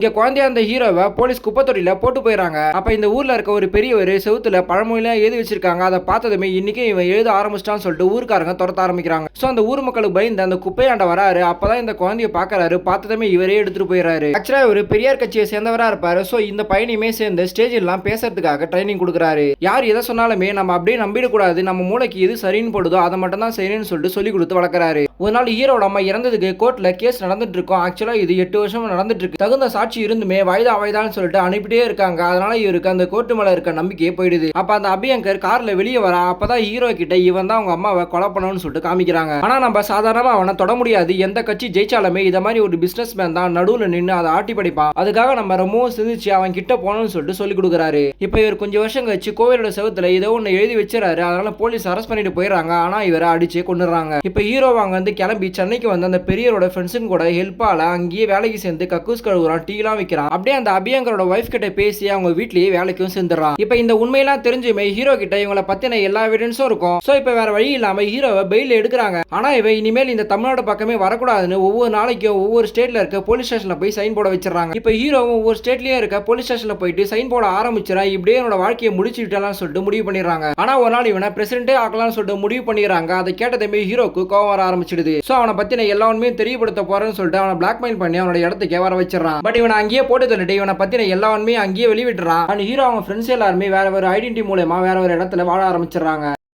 இங்க குழந்தையா அந்த ஹீரோவை போலீஸ் குப்பத்தொட்டியில போட்டு போயிடறாங்க. அப்ப இந்த ஊர்ல இருக்க ஒரு பெரியவர் செவுத்துல பழமொழிலாம் எழுதி வச்சிருக்காங்க. அதை பார்த்ததுமே இன்னைக்கு இவன் எழுத ஆரம்பிச்சிட்டான்னு சொல்லிட்டு ஊர்க்காரங்க துரத்த ஆரம்பிக்கிறாங்க. சோ அந்த ஊர் மக்களுக்கு பயந்து அந்த குப்பையாண்ட வராரு. அப்பதான் இந்த குழந்தைய பாக்குறாரு. பார்த்ததுமே இவரே எடுத்துட்டு போயிடறாரு. ஆக்சுவலா ஒரு பெரியார் கட்சியை சேர்ந்தவரா இருப்பாரு. சோ இந்த பையனையுமே சேர்ந்து ஸ்டேஜ் எல்லாம் பேசுறதுக்காக ட்ரைனிங் கொடுக்குறாரு. யார் எதை சொன்னாலுமே நம்ம அப்படியே நம்பிடக்கூடாது. நம்ம மூளைக்கு எது சரின்னு போடுதோ அதை மட்டும் தான் செய்யணும்னு சொல்லிட்டு சொல்லி கொடுத்து வளர்க்கறாரு. ஒரு நாள் ஹீரோட அம்மா இறந்ததுக்கு கோர்ட்ல கேஸ் நடந்துட்டு இருக்கும். ஆக்சுவலா இது 8 வருஷம் நடந்துட்டு இருக்கு. தகுந்த சாட்சி இருந்துமே வாய்தான்னு சொல்லிட்டு அனுப்பிட்டே இருக்காங்க. அதனால இவருக்கு அந்த கோர்ட்டு மேல இருக்க நம்பிக்கையே போயிடுது. அப்ப அந்த அபியங்கர் கார்ல வெளியே வரா. அப்பதான் ஹீரோ கிட்ட இவன் தான் அவங்க அம்மாவை கொலை பண்ணணும்னு சொல்லிட்டு காமிக்கிறாங்க. ஆனா நம்ம சாதாரணமா அவனை தொட முடியாது. எந்த கட்சி ஜெயிச்சாலுமே இத மாதிரி ஒரு பிசினஸ் மேன் தான் நடுவுல நின்று அதை ஆட்டி படிப்பான். அதுக்காக நம்ம ரொம்பவும் சிந்திச்சு அவன் கிட்ட போகணும்னு சொல்லிட்டு சொல்லி கொடுக்குறாரு. இப்ப இவர் கொஞ்சம் வருஷம் கழிச்சு கோவிலோட செவத்துல ஏதோ ஒன்னு எழுதி வச்சிருக்காரு. அதனால போலீஸ் அரெஸ்ட் பண்ணிட்டு போயிடறாங்க. ஆனா இவரை அடிச்சு கொண்டுறாங்க. இப்ப ஹீரோ அங்க வந்து கிளம்பி சென்னைக்கு வந்து அந்த பெரியரோட ஃப்ரெண்ட்ஸுங்க கூட ஹெல்ப்பால அங்கேயே வேலைக்கு சேர்ந்து கக்கூஸ் கழுவுறான், டீ எல்லாம் வைக்கிறான். அப்படியே அந்த அபியங்கரோட வைஃப் கிட்ட பேசி அவங்க வீட்லயே வேலைக்கும் சேர்ந்துறான். இப்ப இந்த உண்மையெல்லாம் தெரிஞ்சுமே ஹீரோ கிட்ட இவங்களை பத்தின எல்லா எவிடன்ஸும் இருக்கும். சோ இப்ப வேற வழி இல்லாம ஹீரோவை பெயில் எடுக்கிறாங்க. ஆனா இவன் இனிமேல் இந்த தமிழ்நாடு பக்கமே வரக்கூடாதுன்னு ஒவ்வொரு நாளைக்கும் ஒவ்வொரு ஸ்டேட்ல இருக்க போலீஸ் ஸ்டேஷன்ல போய் சைன் போட வச்சிடறாங்க. இப்ப ஹீரோவும் ஒவ்வொரு ஸ்டேட்லயும் இருக்க போலீஸ் ஸ்டேஷன்ல போயிட்டு சைன் போட ஆரம்பிச்சிடா. இப்படியே என்னோட வாழ்க்கையை முடிச்சுட்டாலும் சொல்லிட்டு முடிவு பண்ணிடுறாங்க. ஆனா ஒரு நாள் இவனை பிரசிடென்டே ஆக்கலாம்னு சொல்லிட்டு முடிவு பண்ணிடுறாங்க. அதை கேட்டதுமே ஹீரோக்கு கோவம் வர ஆரம்பிச்சிடுது. சோ அவனை பத்தின எல்லா உண்மையும் தெரியப்படுத்த போறேன்னு சொல்லிட்டு அவனை பிளாக்மெயில் பண்ணி அவனோட இடத்துக்கே வர வச்சிடறான். பட் இவனை அங்கேயே போட்டு தள்ளிட்டு இவனை பத்தின எல்லா உண்மையும் அங்கேயே வெளிவிட்டுறான். ஹீரோ அவங்க ஃப்ரெண்ட்ஸ் எல்லாருமே வேற ஒரு ஐடென்டிட்டி மூலமா வேற ஒரு இடத்துல வாழ ஆரம்பிச்சிடறாங்க.